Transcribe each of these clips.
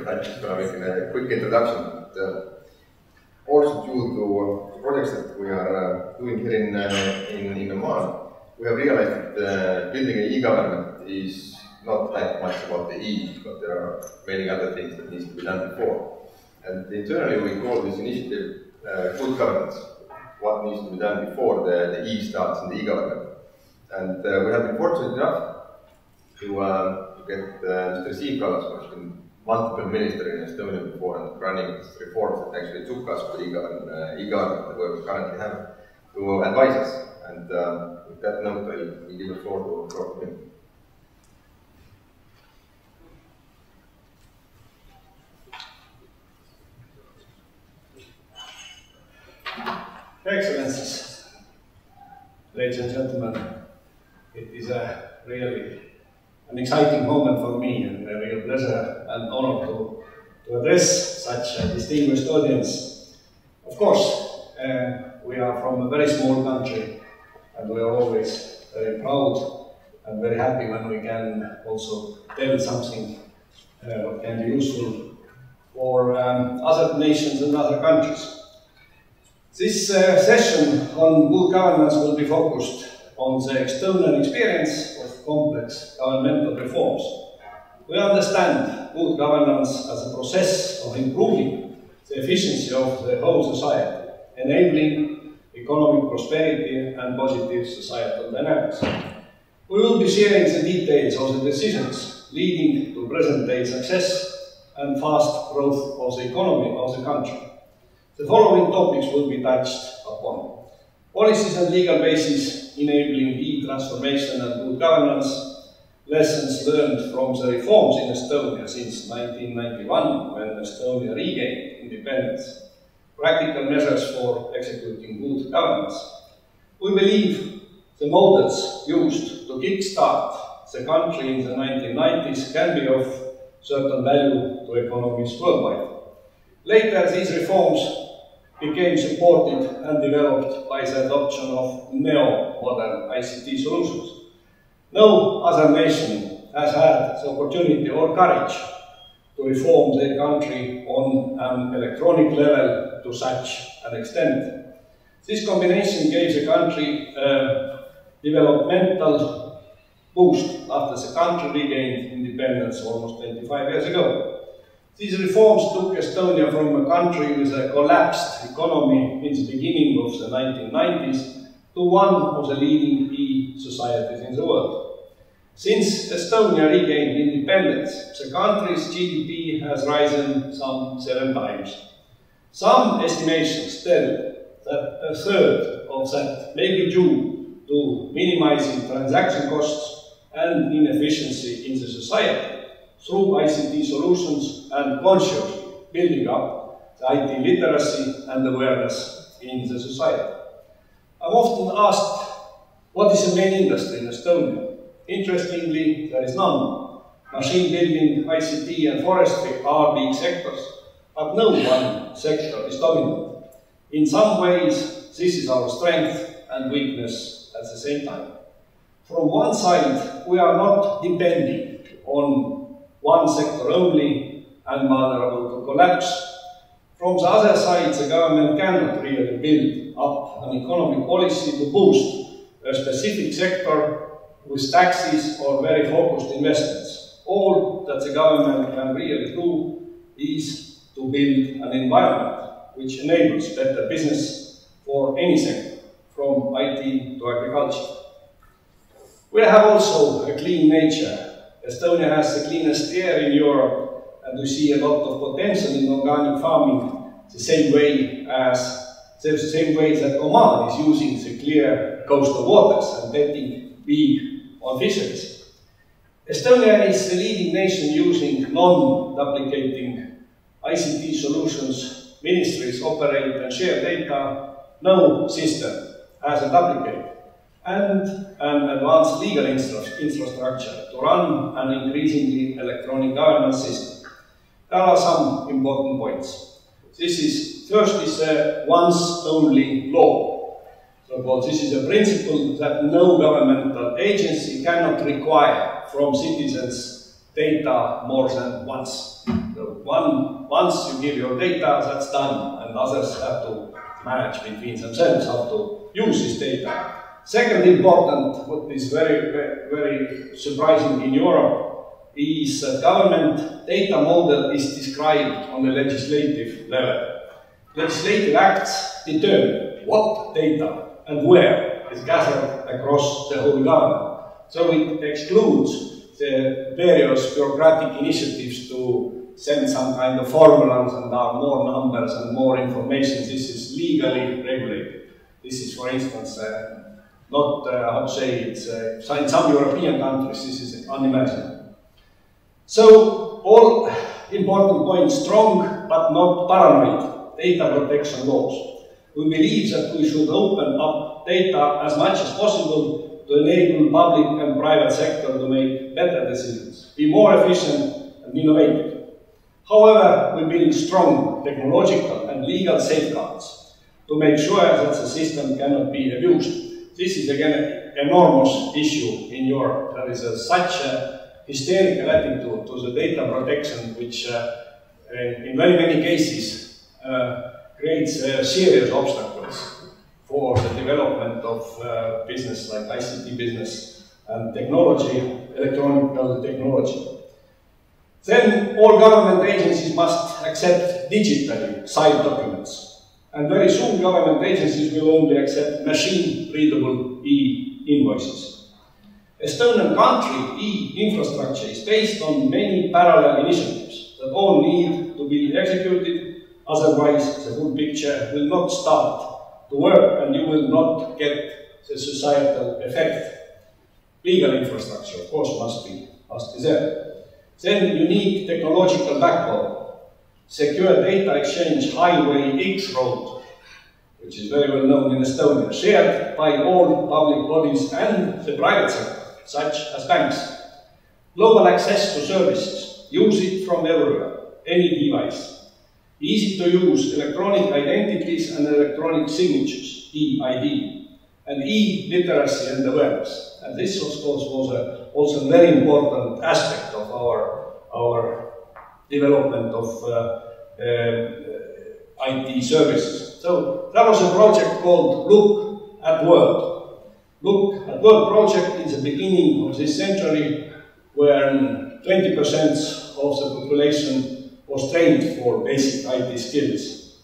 I'm just going to make a quick introduction. Also due to projects that we are doing here in Oman, we have realized that building an e-government is not that much about the E, but there are many other things that needs to be done before. And internally we call this initiative good governance, what needs to be done before the E starts in the e-government. And we have been fortunate enough to get Mr. Siim Kallas, who has been multiple minister in Estonia before and running reforms that actually took us to the e-government where we currently have, to advise us. And with that note, I will give the floor to him. Excellencies, ladies and gentlemen, it is really an exciting moment for me and a real pleasure and honor to address such a distinguished audience. Of course, we are from a very small country and we are always very proud and very happy when we can also tell something what can be useful for other nations and other countries. This session on good governance will be focused on the Estonian experience of complex governmental reforms. We understand good governance as a process of improving the efficiency of the whole society, enabling economic prosperity and positive societal dynamics. We will be sharing the details of the decisions leading to present-day success and fast growth of the economy of the country. The following topics will be touched upon: policies and legal basis enabling e-transformation and good governance, lessons learned from the reforms in Estonia since 1991 when Estonia regained independence, practical measures for executing good governance. We believe the models used to kickstart the country in the 1990s can be of certain value to economies worldwide. Later, these reforms became supported and developed by the adoption of neo-modern ICT solutions. No other nation has had the opportunity or courage to reform their country on an electronic level to such an extent. This combination gave the country a developmental boost after the country regained independence almost 25 years ago. These reforms took Estonia from a country with a collapsed economy in the beginning of the 1990s to one of the leading e-societies in the world. Since Estonia regained independence, the country's GDP has risen some 7 times. Some estimations tell that a third of that may be due to minimizing transaction costs and inefficiency in the society through ICT solutions and consciously building up the IT literacy and awareness in the society. I'm often asked, what is the main industry in Estonia? Interestingly, there is none. Machine building, ICT and forestry are big sectors, but no one sector is dominant. In some ways, this is our strength and weakness at the same time. From one side, we are not depending on one sector only and vulnerable to collapse. From the other side, the government cannot really build up an economic policy to boost a specific sector with taxes or very focused investments. All that the government can really do is to build an environment which enables better business for any sector, from IT to agriculture. We have also a clean nature. Estonia has the cleanest air in Europe, and we see a lot of potential in organic farming, the same way that Oman is using the clear coastal waters and betting big on fisheries. Estonia is the leading nation using non-duplicating ICT solutions. Ministries operate and share data. No system has a duplicate, and an advanced legal infrastructure to run an increasingly electronic governance system. There are some important points. First is a once-only law. So this is a principle that no governmental agency cannot require from citizens data more than once. So once you give your data, that's done, and others have to manage between themselves how to use this data. Second important, what is very surprising in Europe, is that government data model is described on a legislative level. Legislative acts determine what data and where is gathered across the whole government. So it excludes the various bureaucratic initiatives to send some kind of formulas and more numbers and more information. This is legally regulated. This is, for instance, not, how to say, it's, in some European countries this is unimaginable. So, all important points: strong but not paranoid data protection laws. We believe that we should open up data as much as possible to enable public and private sector to make better decisions, be more efficient and innovative. However, we build strong technological and legal safeguards to make sure that the system cannot be abused. This is again an enormous issue in Europe. There is such a hysterical attitude to the data protection, which in very many cases creates serious obstacles for the development of business like ICT business and technology, electronic technology. Then all government agencies must accept digitally signed documents. And very soon government agencies will only accept machine-readable e-invoices. Estonian country e-infrastructure is based on many parallel initiatives that all need to be executed, otherwise the full picture will not start to work and you will not get the societal effect. Legal infrastructure, of course, must be there. Then unique technological backbone. Secure data exchange highway X road, which is very well known in Estonia, shared by all public bodies and the private sector, such as banks. Global access to services, use it from everywhere, any device. Easy to use electronic identities and electronic signatures, e-ID, and e-literacy and awareness. And this, of course, was also a very important aspect of our development of IT services. So that was a project called Look at World. Look at World project in the beginning of this century, where 20% of the population was trained for basic IT skills.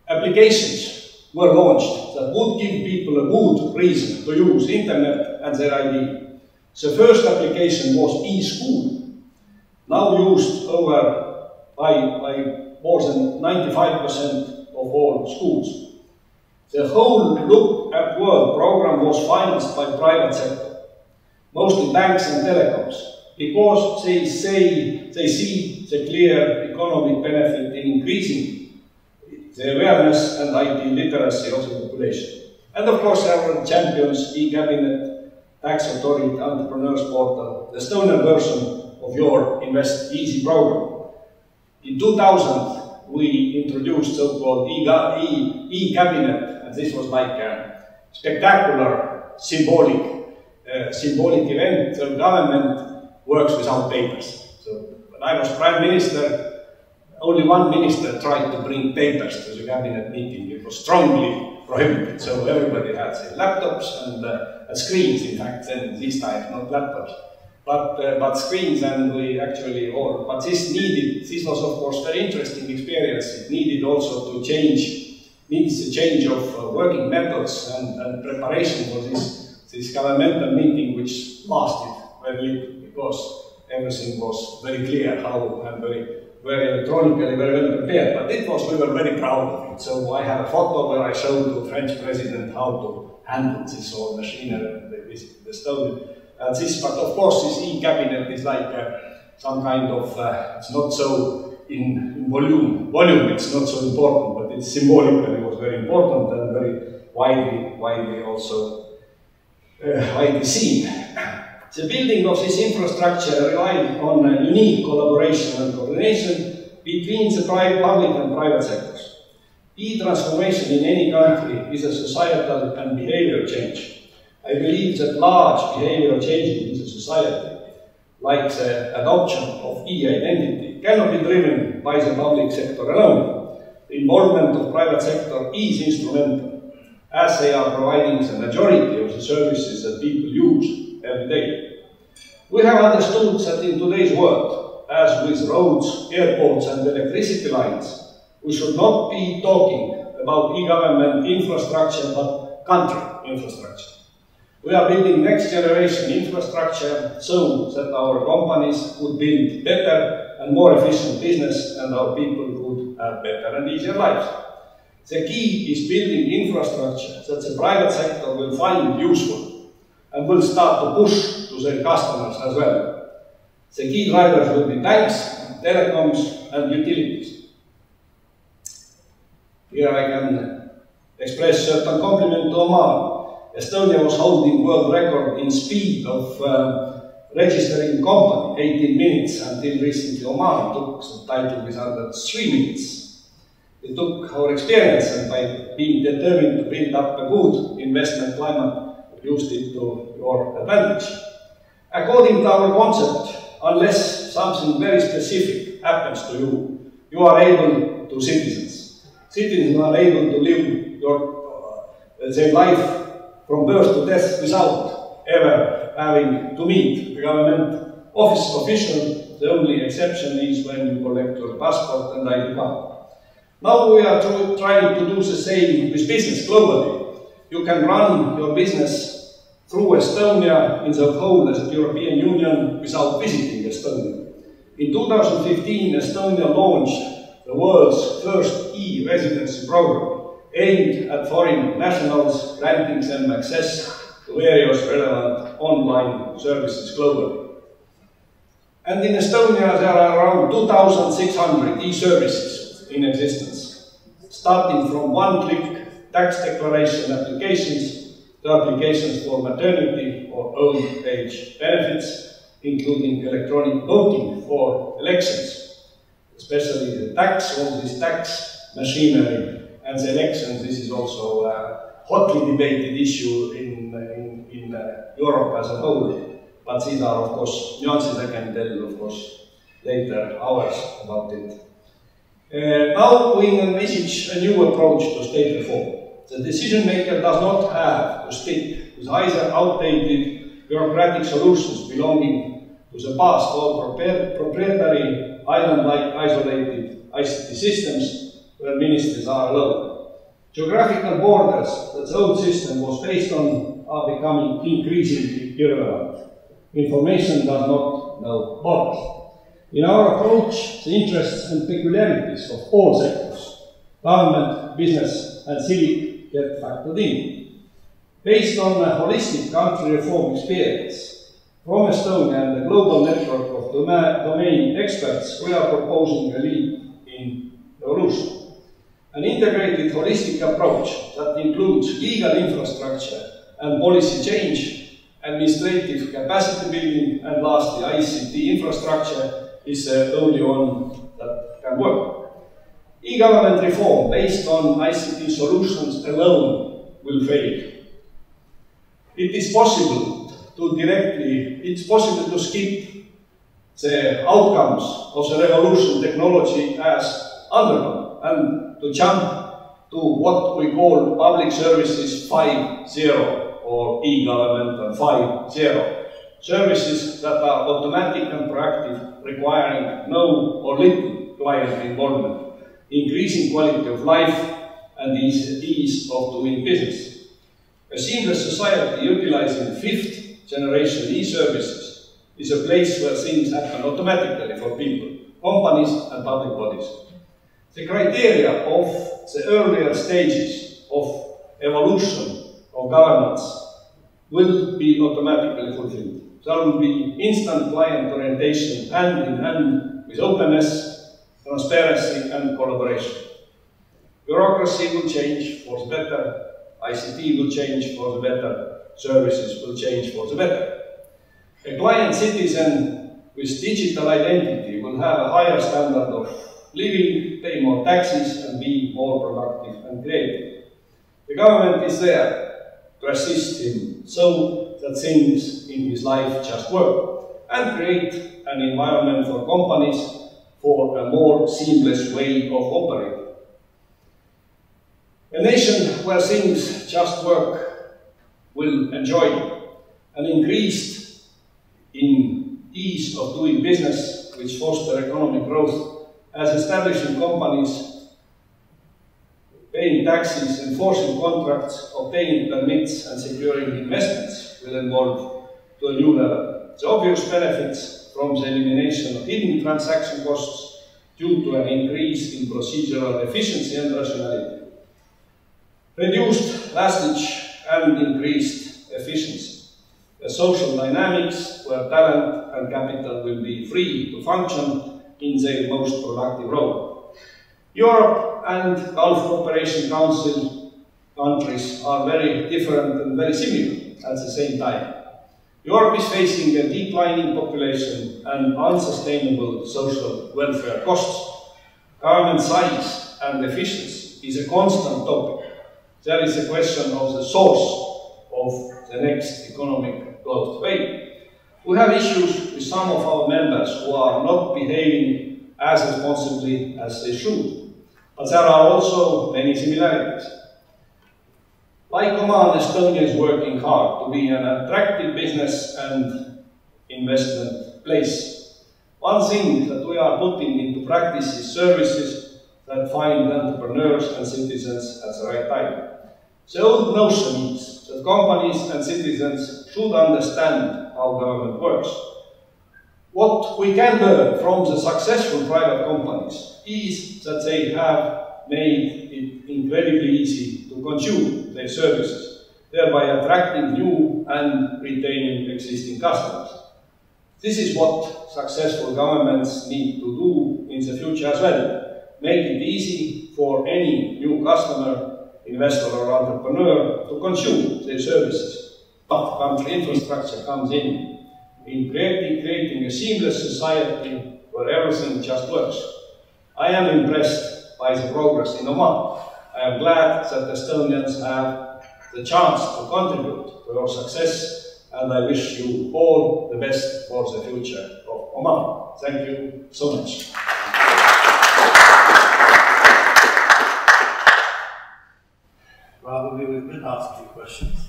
Applications were launched that would give people a good reason to use internet and their ID. The first application was eSchool, now used by more than 95% of all schools. The whole Look at World program was financed by private sector, mostly banks and telecoms, because they see the clear economic benefit in increasing the awareness and IT literacy of the population. And of course, several champions, e-cabinet, tax authority, entrepreneurs portal, the Estonian version of your Invest Easy program. In 2000, we introduced so-called e-cabinet, and this was like a spectacular symbolic event. The government works without papers. So when I was Prime Minister, only one minister tried to bring papers to the cabinet meeting. It was strongly prohibited, so everybody had laptops and screens, in fact, then these times, not laptops. But screens, and we actually all, but this was of course very interesting experience. It needed also to change, needs a change of working methods and preparation for this governmental meeting, which lasted very little because everything was very clear how and very electronically, very well prepared. But we were very proud of it. So I have a photo where I showed the French president how to handle this whole machinery, the stone. But of course, this e-cabinet is like some kind of, it's not so in volume, it's not so important, but it's symbolically was very important and very widely also widely seen. The building of this infrastructure relied on a unique collaboration and coordination between the public and private sectors. E-transformation in any country is a societal and behavioral change. I believe that large behavioral changes in the society, like the adoption of e-identity, cannot be driven by the public sector alone. The involvement of private sector is instrumental, as they are providing the majority of the services that people use every day. We have understood that in today's world, as with roads, airports and electricity lines, we should not be talking about e-government infrastructure, but country infrastructure. We are building next generation infrastructure so that our companies could build better and more efficient business and our people could have better and easier lives. The key is building infrastructure that the private sector will find useful and will start to push to their customers as well. The key drivers will be banks, telecoms and utilities. Here I can express certain compliment to Oman. Estonia was holding world record in speed of registering company, 18 minutes, until recently Oman took the title with under 3 minutes. We took our experience and by being determined to build up a good investment climate, used it to your advantage. According to our concept, unless something very specific happens to you, you are able to citizens. Citizens are able to live their life from birth to death without ever having to meet the government office official. The only exception is when you collect your passport and ID card. Now we are trying to do the same with business globally. You can run your business through Estonia in the whole as the European Union without visiting Estonia. In 2015, Estonia launched the world's first e-residency program, aimed at foreign nationals, granting them access to various relevant online services globally. And in Estonia, there are around 2,600 e-services in existence, starting from one-click tax declaration applications to applications for maternity or old age benefits, including electronic voting for elections, especially the tax, all this tax machinery. And the elections, this is also a hotly debated issue in Europe as a whole. But these are, of course, nuances I can tell, of course, later hours about it. Now we envisage a new approach to state reform. The decision maker does not have to stick with either outdated bureaucratic solutions belonging to the past or proprietary island-like isolated ICT systems where ministries are alone. Geographical borders that the old system was based on are becoming increasingly irrelevant. Information does not know borders. In our approach, the interests and peculiarities of all sectors, government, business and civic, get factored in. Based on a holistic country reform experience from Estonia and the global network of domain experts, we are proposing a leap in evolution. An integrated holistic approach that includes legal infrastructure and policy change, administrative capacity building, and lastly ICT infrastructure is the only one that can work. E-government reform based on ICT solutions alone will fail. It is possible to skip the outcomes of the revolution technology has undergone and to jump to what we call public services 5.0 or e-government 5.0. Services that are automatic and proactive, requiring no or little client involvement, increasing quality of life and ease of doing business. A seamless society utilizing fifth generation e-services is a place where things happen automatically for people, companies and public bodies. The criteria of the earlier stages of evolution of governance will be automatically fulfilled. There will be instant client orientation hand in hand with openness, transparency and collaboration. Bureaucracy will change for the better, ICT will change for the better, services will change for the better. A client citizen with digital identity will have a higher standard of living, pay more taxes and be more productive and creative. The government is there to assist him so that things in his life just work and create an environment for companies for a more seamless way of operating. A nation where things just work will enjoy an increased in ease of doing business, which foster economic growth, as establishing companies, paying taxes, enforcing contracts, obtaining permits and securing investments will evolve to a new level. The obvious benefits from the elimination of hidden transaction costs due to an increase in procedural efficiency and rationality, reduced wastage and increased efficiency, a social dynamics where talent and capital will be free to function in their most productive role. Europe and Gulf Cooperation Council countries are very different and very similar at the same time. Europe is facing a declining population and unsustainable social welfare costs. Government size and efficiency is a constant topic. There is a question of the source of the next economic growth wave. We have issues with some of our members who are not behaving as responsibly as they should, but there are also many similarities. Like Oman, Estonia is working hard to be an attractive business and investment place. One thing that we are putting into practice is services that find entrepreneurs and citizens at the right time. The old notion is that companies and citizens should understand how government works. What we can learn from the successful private companies is that they have made it incredibly easy to consume their services, thereby attracting new and retaining existing customers. This is what successful governments need to do in the future as well. Make it easy for any new customer, investor or entrepreneur to consume their services. But country infrastructure comes in creating a seamless society where everything just works. I am impressed by the progress in Oman. I am glad that Estonians have the chance to contribute to your success, and I wish you all the best for the future of Oman. Thank you so much. Probably we will ask you questions.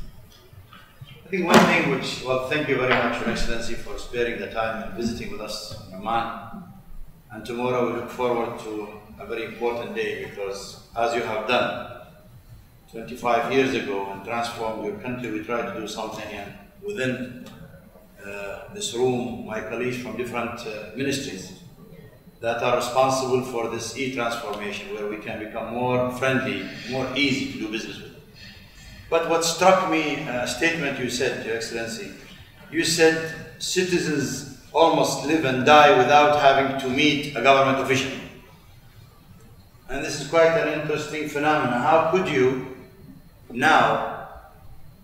I think one thing which, well, thank you very much, Your Excellency, for sparing the time and visiting with us in Oman. And tomorrow we look forward to a very important day, because as you have done 25 years ago and transformed your country, we try to do something. And within this room, my colleagues from different ministries that are responsible for this e-transformation, where we can become more friendly, more easy to do business with. But what struck me, a statement you said, Your Excellency, you said citizens almost live and die without having to meet a government official. And this is quite an interesting phenomenon. How could you now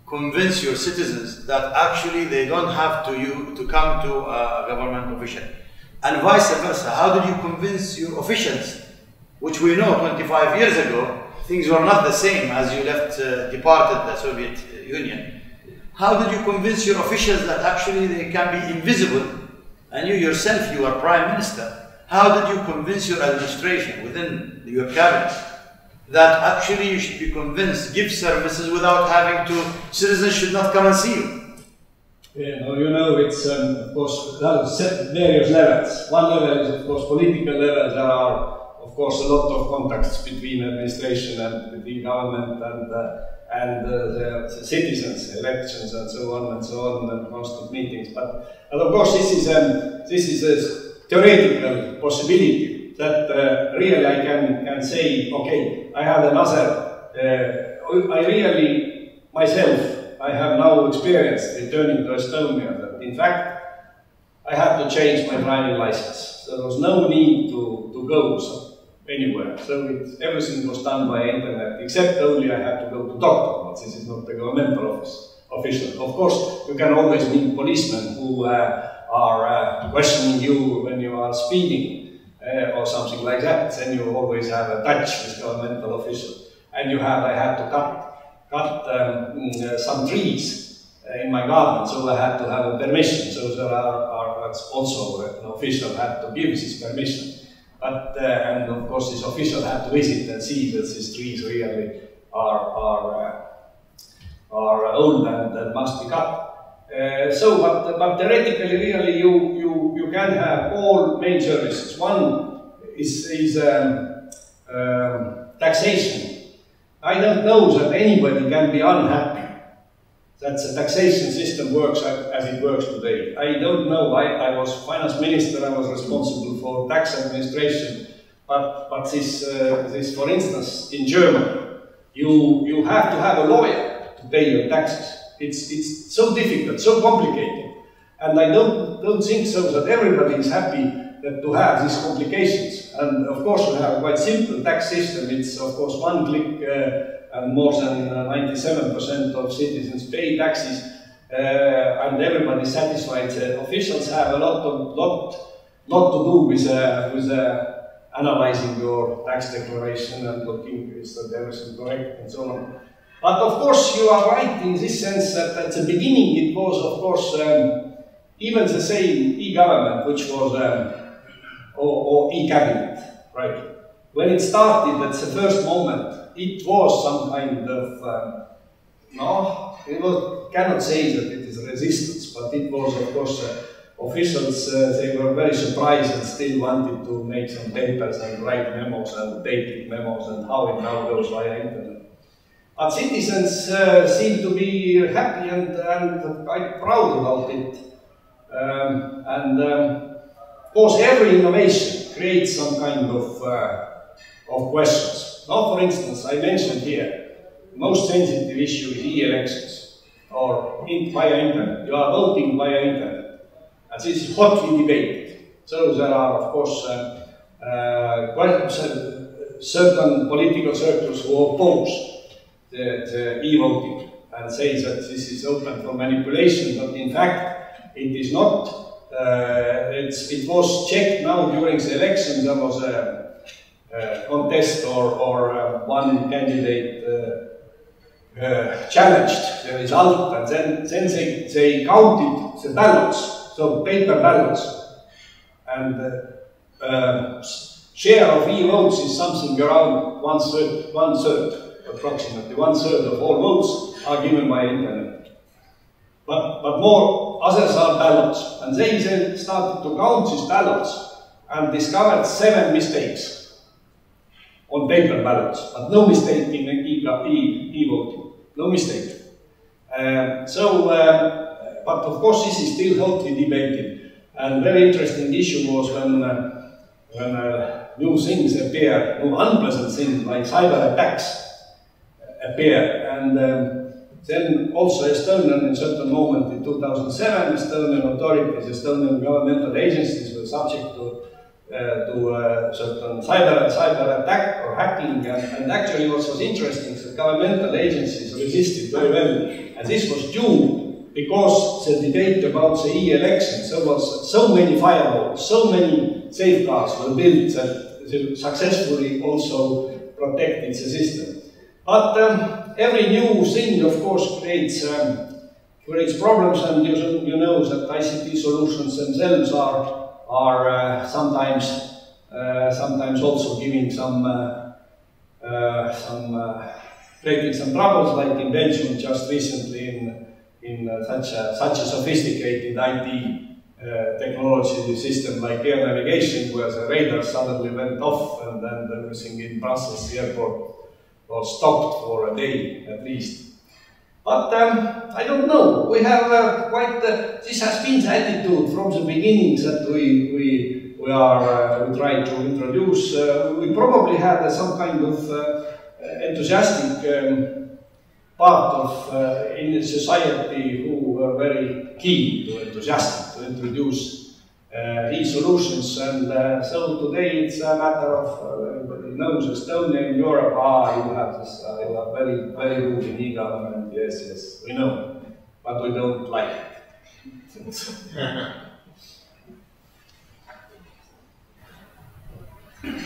convince your citizens that actually they don't have to come to a government official? And vice versa, how did you convince your officials, which we know 25 years ago, things were not the same as you departed the Soviet Union. How did you convince your officials that actually they can be invisible? And you yourself, you are Prime Minister. How did you convince your administration within your cabinet that actually you should be convinced, give services without having to, citizens should not come and see you? Yeah, well, you know, it's of course various levels. One level is of course political level. There are of course a lot of contacts between administration and between government and the citizens, elections and so on, and constant meetings. But of course this is a theoretical possibility that really I can say, okay, I have another. I really myself. I have now experienced returning to Estonia that in fact I had to change my driving license. There was no need to go anywhere. So everything was done by internet, except only I had to go to doctor, but this is not the governmental official. Of course, you can always meet policemen who are questioning you when you are speeding or something like that. Then you always have a touch with governmental officials. And I had to cut some trees in my garden, so I had to have a permission. So there are also an official had to give this permission. But and of course, this official had to visit and see that these trees really are old and must be cut. But theoretically, really, you can have all main services. One is taxation. I don't know that anybody can be unhappy that the taxation system works as it works today. I don't know. I was finance minister. I was responsible for tax administration. But this, for instance, in Germany, you have to have a lawyer to pay your taxes. It's so difficult, so complicated, and I don't think so that everybody is happy to have these complications. And of course, we have a quite simple tax system. It's of course one click, and more than 97% of citizens pay taxes, and everybody is satisfied. Officials have a lot to do with analyzing your tax declaration and looking is that everything correct and so on. But of course, you are right in this sense that at the beginning it was, of course, even the same e-government, which was, or e-cabinet, right? When it started, at the first moment, it was some kind of, no, cannot say that it is resistance, but it was, of course, officials, they were very surprised and still wanted to make some papers and write memos and dated memos and how it now goes via internet. But citizens seem to be happy and quite proud about it. Of course, every innovation creates some kind of questions. Now, for instance, I mentioned here, most sensitive issue is e-elections or via internet. You are voting via internet. And this is hotly debated. So there are, of course, certain political circles who oppose the e-voting and say that this is open for manipulation, but in fact it is not. It was checked now during the election. There was a contest or one candidate challenged the result, and then they counted the ballots, so paper ballots, and share of e-votes is something around one third. Approximately one third of all votes are given by internet. But more others are ballots. And they then started to count these ballots and discovered 7 mistakes on paper ballots, but no mistake in e-voting. No mistake. But of course this is still hotly debated. And very interesting issue was when new things appear, new unpleasant things like cyber attacks appear, and then also Estonian, in a certain moment in 2007, Estonian authorities, Estonian governmental agencies were subject to certain cyber attack or hacking, and actually what was interesting is that governmental agencies resisted very well, and this was due because the debate about the e-elections, there was so many firewalls, so many safeguards were built that they successfully also protected the system. But every new thing, of course, creates problems, and you know that ICT solutions themselves are sometimes also giving creating some troubles, like in Belgium just recently in such a sophisticated IT technology system like air navigation, where the radar suddenly went off and then everything in Brussels airport was stopped for a day at least. But I don't know. We have quite. This has been the attitude from the beginning that we try to introduce. We probably had some kind of enthusiastic part of in society who were very keen to enthusiastic to introduce these solutions, and so today it's a matter of everybody knows Estonia in Europe. You have this, you are very, very good in e-government. Yes, we know, but we don't like it.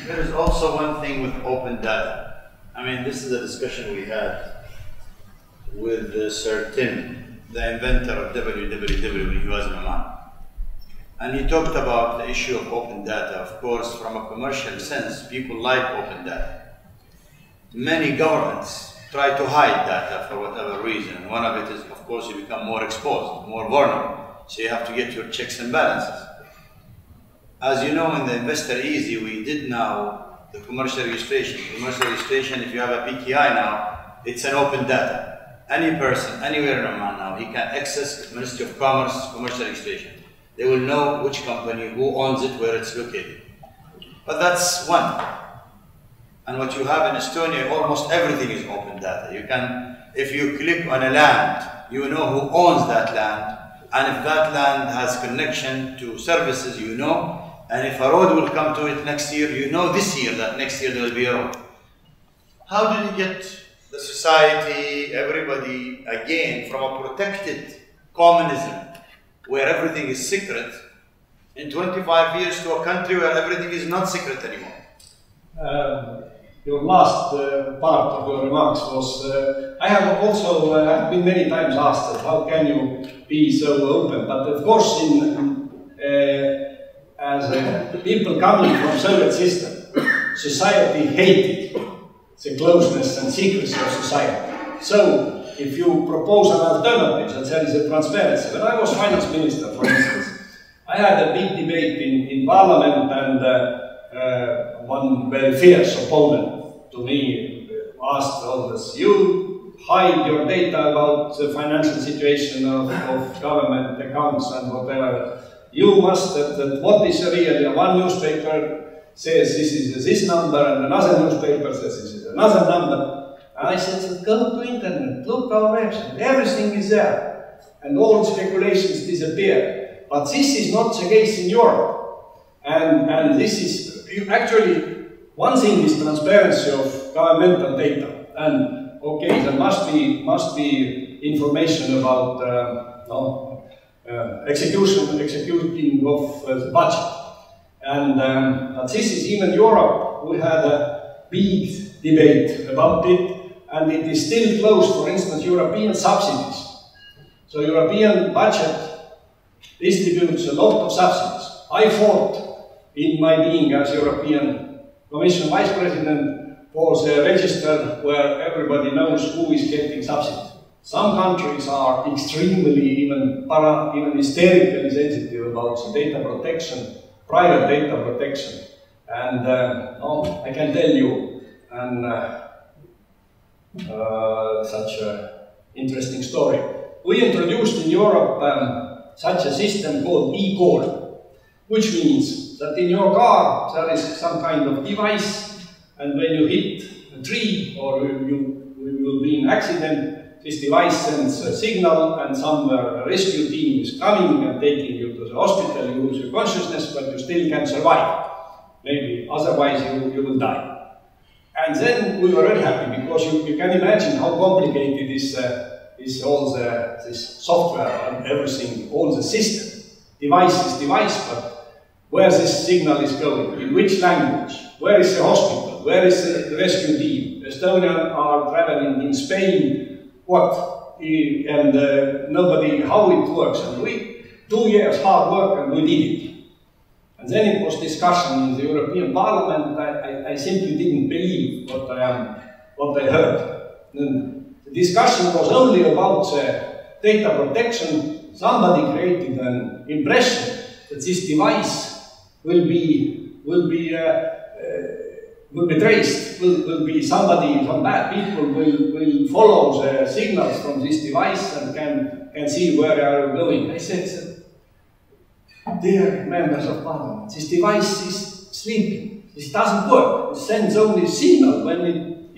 There is also one thing with open data. I mean, this is a discussion we had with Sir Tim, the inventor of www when he was in Oman. And he talked about the issue of open data. Of course, from a commercial sense, people like open data. Many governments try to hide data for whatever reason. One of it is, of course, you become more exposed, more vulnerable. So you have to get your checks and balances. As you know, in the Investor Easy, we did now the commercial registration. Commercial registration, if you have a PKI now, it's an open data. Any person, anywhere in Oman now, he can access the Ministry of Commerce commercial registration. They will know which company, who owns it, where it's located. But that's one. And what you have in Estonia, almost everything is open data. You can, if you click on a land, you know who owns that land. And if that land has connection to services, you know. And if a road will come to it next year, you know this year that next year there will be a road. How did you get the society, everybody, again, from a protected communism, where everything is secret, in 25 years to a country where everything is not secret anymore? Your last part of your remarks was, I have also been many times asked that how can you be so open, but of course as people coming from Soviet system, society hated the closeness and secrecy of society. So if you propose an alternative, that there is a transparency. When I was finance minister, for instance, I had a big debate in parliament, and one very fierce opponent to me asked all this, you hide your data about the financial situation of government accounts and whatever. You must, what is really, one newspaper says this is this number and another newspaper says this is another number. And I said, go to internet, look our website, everything is there. And all speculations disappear. But this is not the case in Europe. And this is, actually, one thing is transparency of governmental data. And okay, there must be information about executing of the budget. And but this is even Europe. We had a big debate about it, and it is still closed. For instance, European subsidies. So European budget distributes a lot of subsidies. I fought in my being as European Commission Vice President for the register where everybody knows who is getting subsidies. Some countries are extremely, even hysterically sensitive about the data protection, private data protection. And I can tell you such an interesting story. We introduced in Europe such a system called eCall, which means that in your car there is some kind of device, and when you hit a tree or you will be in an accident, this device sends a signal, and some rescue team is coming and taking you to the hospital. You lose your consciousness, but you still can survive. Maybe, otherwise you will die. And then we were very happy, because you can imagine how complicated is all this software and everything, all the system. Device is device, but where this signal is going, in which language, where is the hospital, where is the rescue team. Estonians are traveling in Spain, what, and nobody, how it works, and we, 2 years hard work, and we did it. And then it was discussion in the European Parliament. I simply didn't believe what I heard. And the discussion was only about data protection. Somebody created an impression that this device will be traced, will be somebody, some bad people will follow the signals from this device and can see where they are going. I said, dear members of parliament, this device is sleeping. This doesn't work. It sends only signal when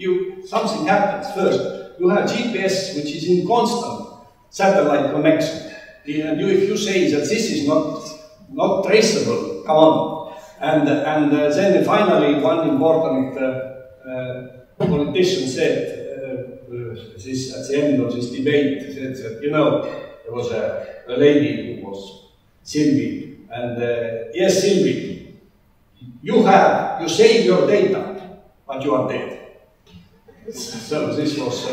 something happens. First, you have GPS, which is in constant satellite connection. And if you say that this is not traceable, come on. And then finally, one important politician said, at the end of this debate, said that, there was a lady who was Sylvie, and yes, Sylvie, you save your data, but you are dead. So this was,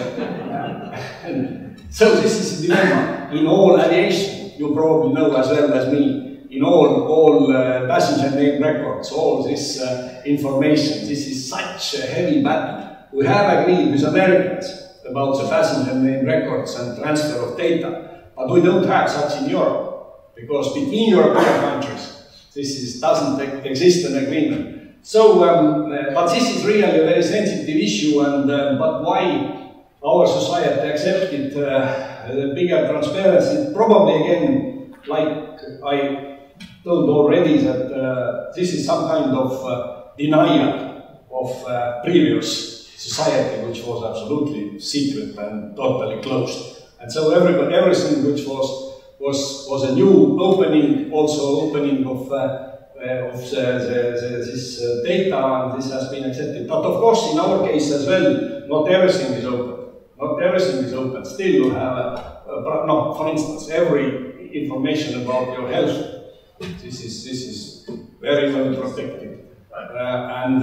so this is a dilemma in all aviation. You probably know as well as me. in all passenger name records, all this information. This is such a heavy battle. We have agreed with Americans about the passenger name records and transfer of data, but we don't have such in Europe, because between European countries, doesn't exist an agreement. So, but this is really a very sensitive issue, and but why our society accepted the bigger transparency? Probably again, like I told already, that this is some kind of denial of previous society, which was absolutely secret and totally closed. And so everything which was a new opening, also opening of this data, and this has been accepted. But of course, in our case as well, not everything is open. Not everything is open. Still, you have, no, for instance, every information about your health. This is very well protected. And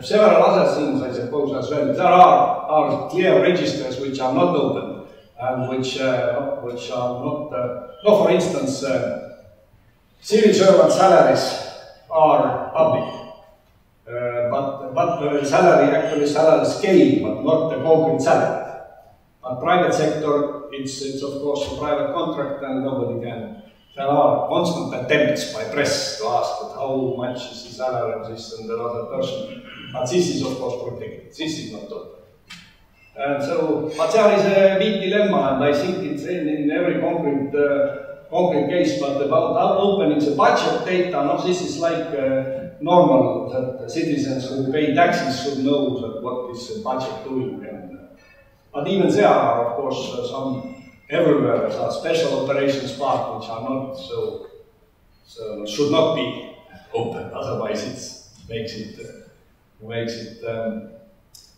several other things, I suppose, as well. There are clear registers which are not open, and which are not. No, for instance, civil servant salaries are public, but salary scale, but not the concrete salary. But private sector, it's of course a private contract, and nobody can. There are constant attempts by press to ask that how much is the salary of this and the other person. But this is of course protected. This is not open. And so, but there is a big dilemma, and I think it's in every concrete case. But about opening the budget data, no, this is like normal that citizens who pay taxes should know that what is the budget doing. But even there are, of course, some. Everywhere there are special operations part which are not so should not be open. Otherwise, it makes it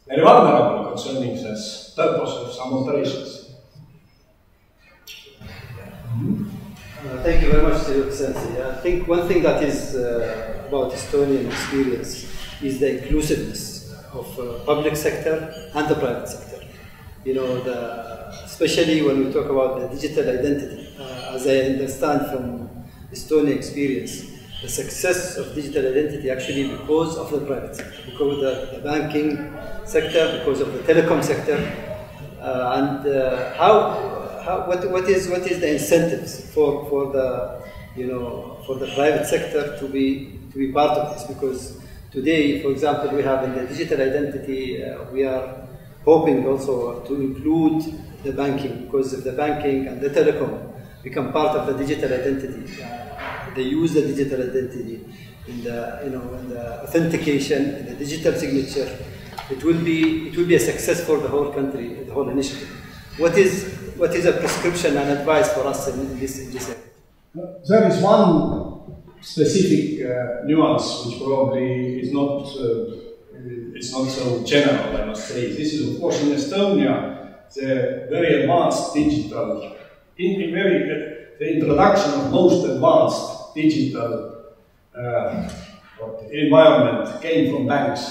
very vulnerable concerning the purpose of some operations. Thank you very much, Your Excellency. I think one thing that is about Estonian experience is the inclusiveness of public sector and the private sector. You know, especially when we talk about the digital identity, as I understand from Estonian experience, the success of digital identity actually because of the private sector, because of the banking sector, because of the telecom sector, and what is the incentives for the private sector to be part of this? Because today, for example, we have in the digital identity we are hoping also to include the banking, because if the banking and the telecom become part of the digital identity, they use the digital identity in the authentication, in the digital signature. It will be a success for the whole country, the whole initiative. What is a prescription and advice for us in this area? There is one specific nuance which probably is not. It's not so general, I must say. This is, of course, in Estonia, the very advanced digital, the introduction of most advanced digital environment came from banks.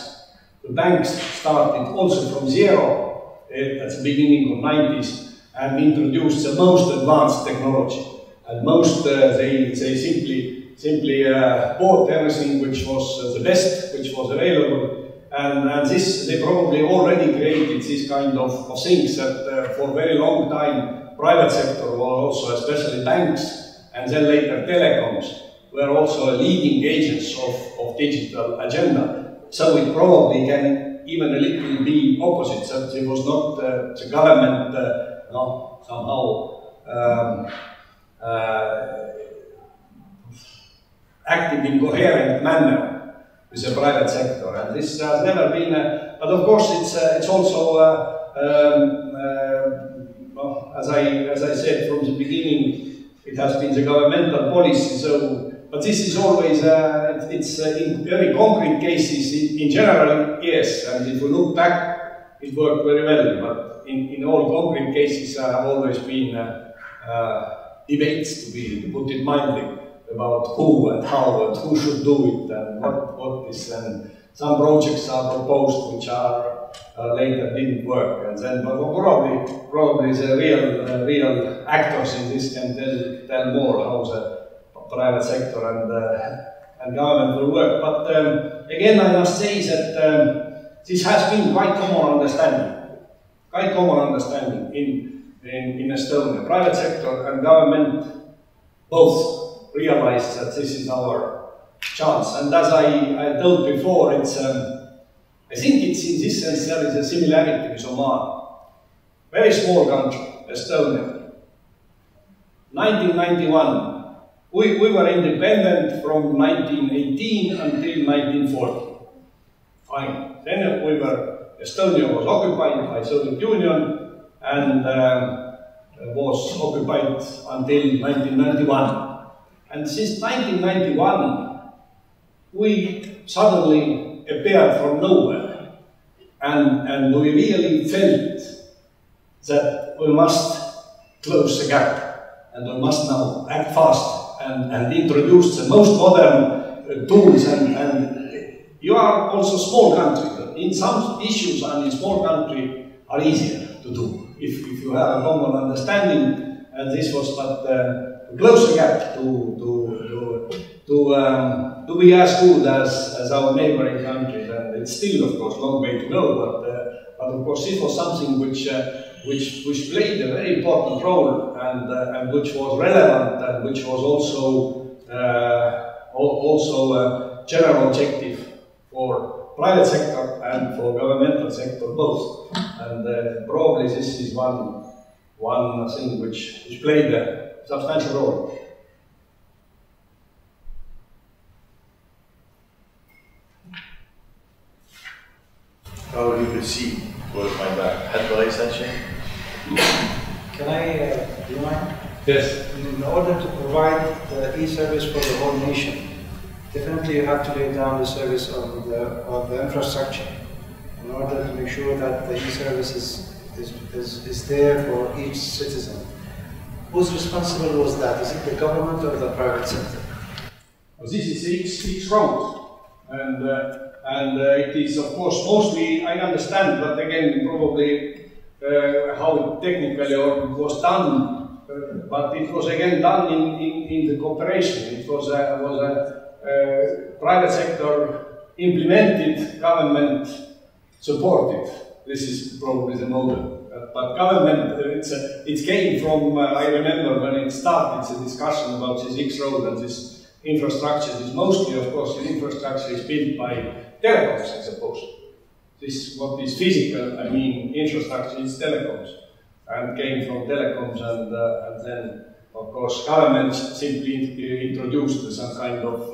The banks started also from zero at the beginning of the 90s and introduced the most advanced technology. And most, they simply bought everything which was the best, which was available. And this, they probably already created this kind of things that for a very long time, private sector, or also especially banks, and then later telecoms, were also leading agents of digital agenda. So it probably can even a little be opposite, that it was not the government somehow acting in coherent manner with the private sector, and this has never been. But of course, it's also as I said from the beginning, it has been the governmental policy. So, but this is always it's in very concrete cases. In general, yes, and if we look back, it worked very well. But in all concrete cases, there have always been debates, to put it mildly, about who and how and who should do it and what is, and some projects are proposed which are later didn't work, and then but probably the real actors in this can tell more how the private sector and governmental work. But again, I must say that this has been quite common understanding in Estonia. Private sector and government both realize that this is our chance. And as I told before, it's I think it's in this sense there is a similarity with Oman. Very small country, Estonia. 1991, we were independent from 1918 until 1940. Fine. Then Estonia was occupied by Soviet Union and was occupied until 1991. And since 1991, we suddenly appeared from nowhere. And we really felt that we must close the gap. And we must now act fast and introduce the most modern tools. And you are also a small country. In some issues, and in small country are easier to do if you have a common understanding. And this was but to close the gap to be as good as our neighboring countries. And it's still, of course, a long way to go. But of course, this was something which played a very important role and which was relevant and which was also a general objective for private sector and for governmental sector both. And probably this is one thing which played a substantial role. How do you proceed with my back? حد رئيس شيء? Can I, do you mind? Yes. In order to provide the e-service for the whole nation, definitely you have to lay down the service of the infrastructure in order to make sure that the e-service is there for each citizen. Whose responsible was that? Is it the government or the private sector? Well, this is each round. And it is, of course, mostly, I understand, but again, probably how it technically was done, but it was again done in the cooperation. It was a private sector implemented, government supported. This is probably the model. But government, it came from, I remember when it started the discussion about this X-road and this infrastructure. This mostly, of course, this infrastructure is built by telecoms, I suppose. This, what is physical, I mean, infrastructure is telecoms, and came from telecoms, and then, of course, government simply introduced some kind of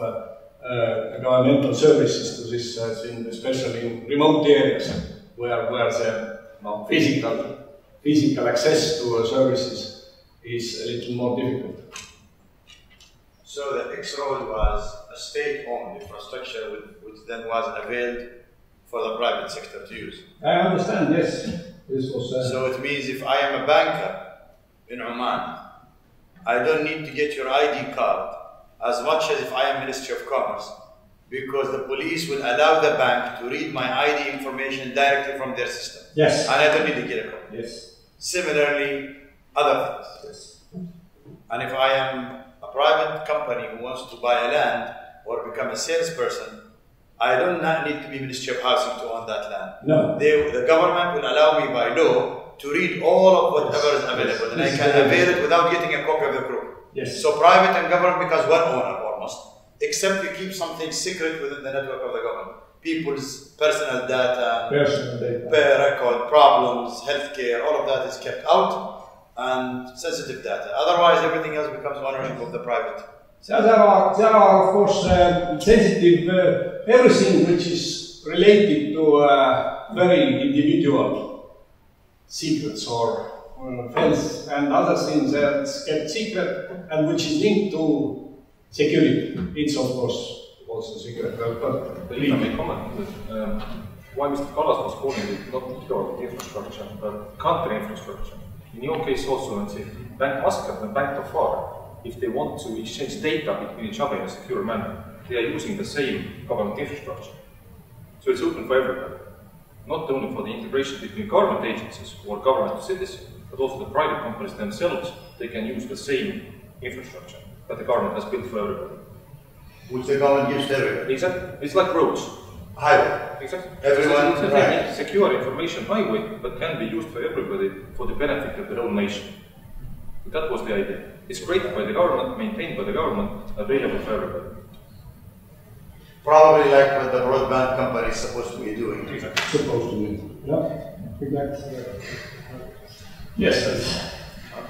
governmental services to this thing, especially in remote areas where the physical access to services is a little more difficult. So the X-road was a state-owned infrastructure which then was availed for the private sector to use. I understand, yes. This was, so it means if I am a banker in Oman, I don't need to get your ID card as much as if I am Ministry of Commerce, because the police will allow the bank to read my ID information directly from their system. Yes. And I don't need to get a card. Yes. Similarly, other things. Yes. And if I am a private company who wants to buy a land or become a salesperson, I don't need to be Ministry of Housing to own that land. No. The government will allow me by law to read all of whatever is available, and I can avail it without getting a copy of the group. Yes. So private and government becomes one owner almost, except you keep something secret within the network of the government. People's personal data, pay record, problems, healthcare, all of that is kept out, and sensitive data. Otherwise, everything else becomes ownership of the private. So there are of course sensitive, everything which is related to very individual secrets or health and other things that's kept secret and which is linked to security. It's of course also secret. But if I may comment, why Mr. Kallas was calling it not pure infrastructure, but country infrastructure. In your case also, let's say, Bank Muscat and Bank Dhofar, if they want to exchange data between each other in a secure manner, they are using the same government infrastructure. So it's open for everybody, not only for the integration between government agencies or government to citizens, but also the private companies themselves, they can use the same infrastructure. that the government has built for everybody. Which the government gives to everybody. Exactly. It's like roads. Highway. Exactly. Everyone, it's a right. secure information highway that can be used for everybody for the benefit of the whole nation. That was the idea. It's created by the government, maintained by the government, available for everybody. Probably like what the broadband company is supposed to be doing. Exactly. Supposed to be. Yeah. Yes.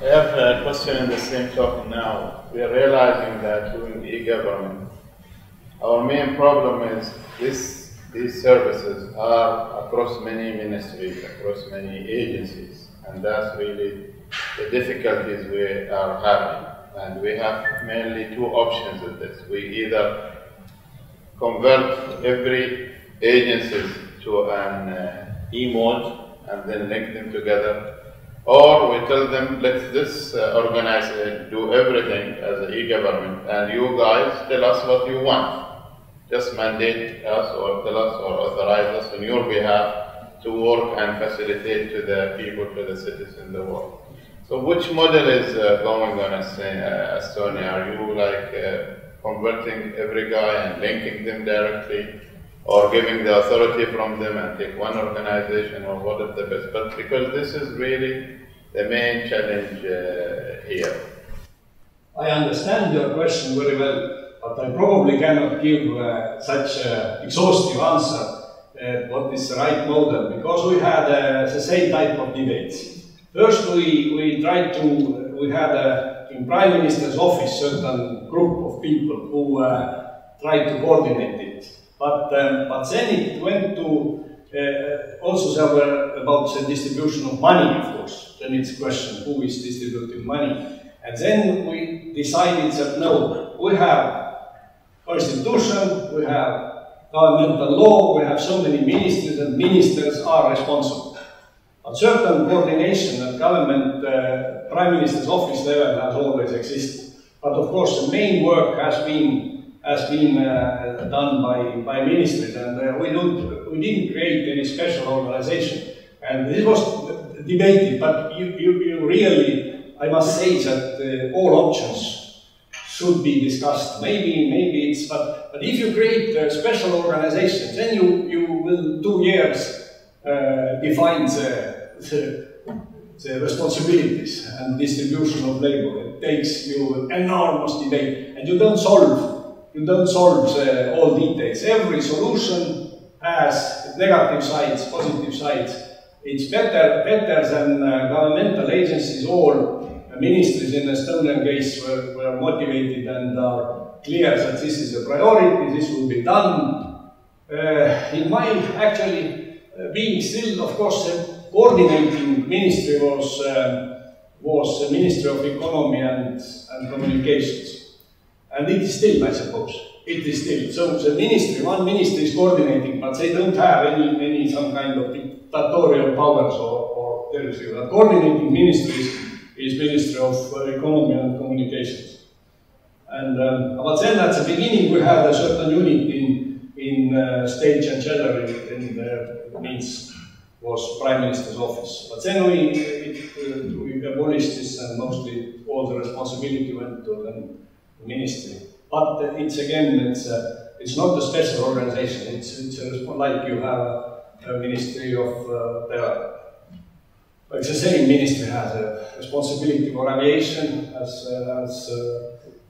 I have a question in the same topic now. We are realizing that doing e-government, our main problem is these services are across many ministries, across many agencies, and that's really the difficulties we are having. And we have mainly two options with this. We either convert every agency to an e-mode and then link them together, or we tell them, let this organization do everything as an e-government, and you guys tell us what you want. Just mandate us or tell us or authorize us on your behalf to work and facilitate to the people, to the citizens in the world. So which model is going on Estonia? Are you like converting every guy and linking them directly, or giving the authority from them and take one organization, or what is the best? But because this is really the main challenge here. I understand your question very well, but I probably cannot give such an exhaustive answer what is the right model, because we had the same type of debates. First, we tried to, we had in Prime Minister's office certain group of people who tried to coordinate it. But then it went to, also there were about the distribution of money, of course. Then it's a question, who is distributing money? And then we decided that no, we have constitution, we have governmental law, we have so many ministries, and ministers are responsible. But certain coordination at government, Prime Minister's office level has always existed. But of course the main work has been done by ministries, and we didn't create any special organization. And this was debated, but you really, I must say that all options should be discussed. Maybe it's, but if you create a special organization, then you will 2 years define the responsibilities and distribution of labor. It takes you an enormous debate, and you don't solve all details. Every solution has negative sides, positive sides. It's better than governmental agencies. All ministries in the Estonian case were motivated and are clear that this is a priority, this will be done. In my actually being still, of course, the coordinating ministry was the Ministry of Economy and Communications. And it is still, I suppose. It is still. So the ministry, one ministry is coordinating, but they don't have any some kind of dictatorial powers or territory. The coordinating ministry is Ministry of Economy and Communications. And but then at the beginning we had a certain unit in State Chancellor, in means was Prime Minister's office. But then we abolished this, and mostly all the responsibility went to the ministry. But it's again, it's not a special organization. It's like you have a ministry of like the same ministry has a responsibility for aviation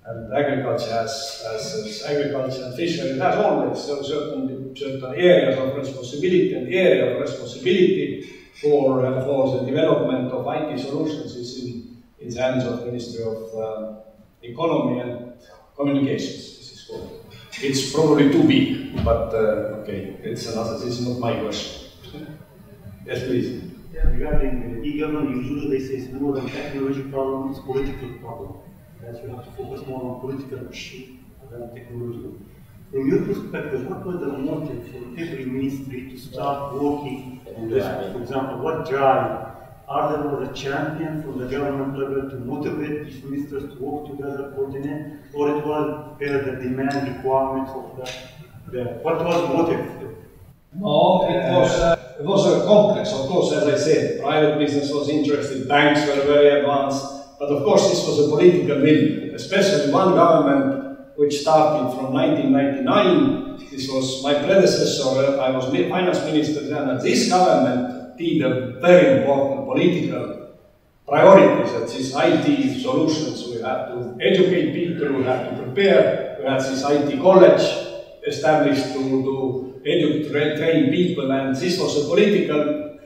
and agriculture as agriculture and fisheries. It has always certain areas of responsibility, and the area of responsibility for the development of IT solutions is in the hands of Ministry of Economy and Communications. This is called. It's probably too big, but okay, it's another. This is not my question. Yes, please. Yeah, regarding e-government, usually they say it's more than technology problem, it's political problem. That you have to focus more on political issue than technology. From your perspective, what was the motive for every ministry to start working on this? For example, what drive? Are there a champion from the government level to motivate these ministers to work together, coordinate, or it was the demand requirements of what was the motive? No, it was a complex. Of course, as I said, private business was interested, banks were very advanced, But of course, this was a political will, especially one government which started from 1999. This was my predecessor, I was finance minister then, and this government did a very important political priorities, that is IT solutions. We had to educate people, we had to prepare, we had this IT college established to train people, and this was a political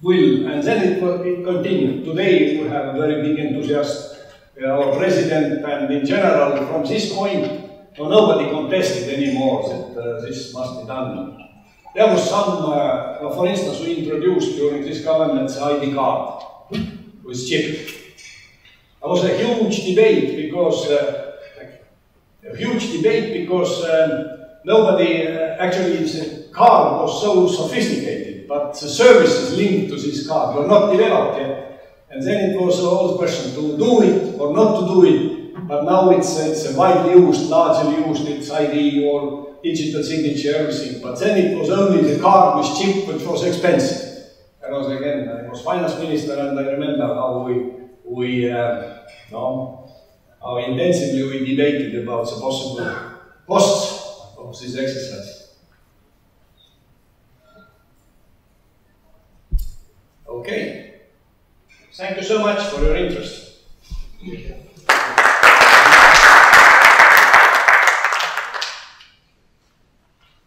will, and then it continued. Today we have a very big enthusiasm. Our president, and in general, from this point, nobody contested anymore that this must be done. There was some, for instance, we introduced during this government the ID card with chip. There was a huge debate because, nobody, actually the card was so sophisticated, but the services linked to this card were not developed yet. And then it was all the question to do it or not to do it. But now it's widely used, largely used, it's ID or digital signature, everything. But then it was only the card with chip, which was expensive. I was finance minister, and I remember how how intensively we debated about the possible costs of this exercise. Okay. Thank you so much for your interest.